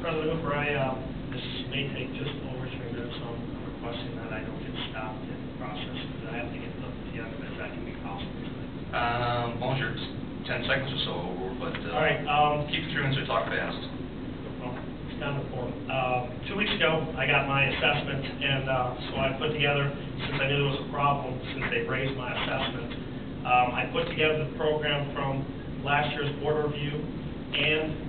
President Bray, this may take just over 3 minutes, so I'm requesting that I don't get stopped in the process, because I have to get to the end of it, if that can be possible tonight. Well, you're 10 seconds or so over, but all right, keep it 3 minutes or talk fast. Well, it's kind of important. 2 weeks ago, I got my assessment, and so I put together, since I knew there was a problem, since they raised my assessment, I put together the program from last year's board review and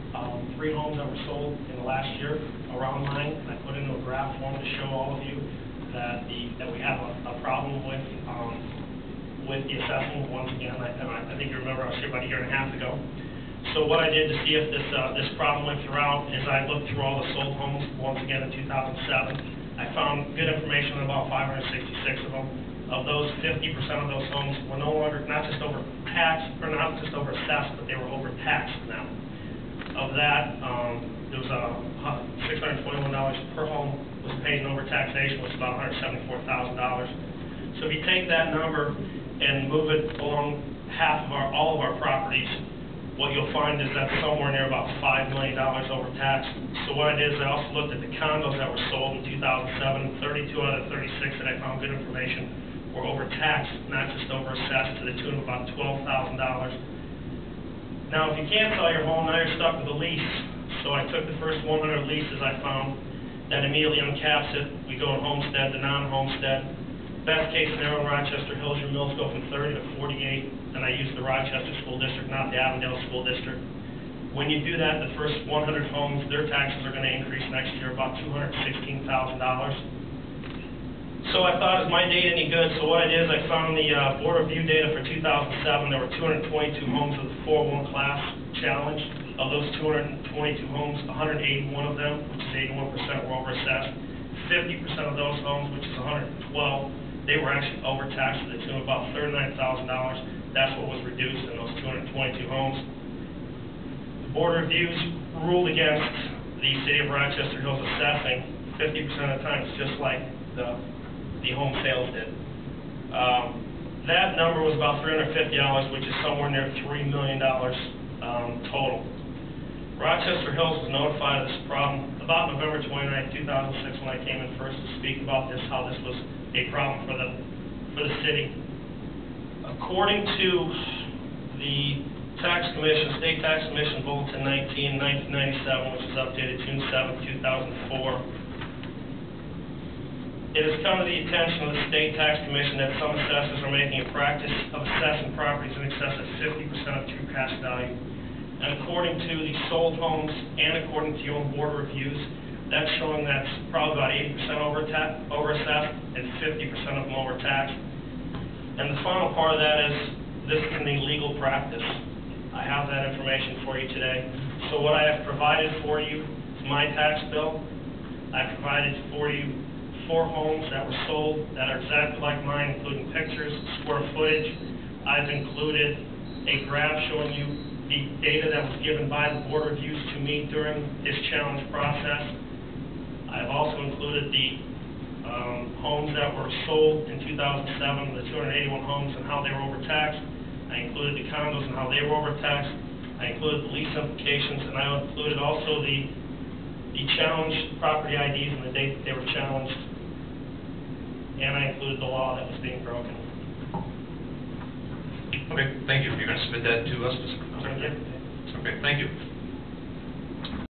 3 homes that were sold in the last year around mine. I put into a graph form to show all of you that we have a problem with the assessment once again. I think you remember I was here about a year and a half ago. So what I did to see if this problem went throughout is I looked through all the sold homes once again in 2007. I found good information on about 566 of them. Of those, 50% of those homes were no longer not just overtaxed, or not just overassessed, but they were overtaxed now. Of that, there was $621 per home was paid in overtaxation, which is about $174,000. So if you take that number and move it along all of our properties, what you'll find is that somewhere near about $5 million overtaxed. So what I did is I also looked at the condos that were sold in 2007. 32 out of 36 that I found good information were overtaxed, not just overassessed, to the tune of about $12,000. Now, if you can't sell your home, now you're stuck with a lease. So I took the first 100 leases I found that immediately uncaps it. We go in homestead to non-homestead. Best case scenario in Rochester Hills, your mills go from 30 to 48, and I use the Rochester School District, not the Avondale School District. When you do that, the first 100 homes, their taxes are going to increase next year about $216,000. So I thought, is my data any good? So what I did is I found the board review data for 2007. There were 222 homes of the 401 class challenge. Of those 222 homes, 181 of them, which is 81%, were overassessed. 50% of those homes, which is 112, they were actually overtaxed to the tune of about $39,000. That's what was reduced in those 222 homes. The board reviews ruled against the City of Rochester Hills assessing 50% of the time, just like the home sales did. That number was about $350, which is somewhere near $3 million total. Rochester Hills was notified of this problem about November 29, 2006, when I came in first to speak about this, how this was a problem for the city. According to the Tax Commission, State Tax Commission Bulletin 1997, which was updated June 7, 2004, it has come to the attention of the State Tax Commission that some assessors are making a practice of assessing properties in excess of 50% of true cash value. And according to the sold homes and according to your own board reviews, that's showing that's probably about 80% overassessed and 50% of them overtaxed. And the final part of that is this is an illegal practice. I have that information for you today. So what I have provided for you is my tax bill. I provided for you 4 homes that were sold that are exactly like mine, including pictures, square footage. I've included a graph showing you the data that was given by the board reviews to me during this challenge process. I've also included the homes that were sold in 2007, the 281 homes, and how they were overtaxed. I included the condos and how they were overtaxed. I included the lease implications, and I included also the challenged property IDs and the date that they were challenged. And I included the law that was being broken. Okay, thank you. You're going to submit that to us? Yeah. Okay, thank you.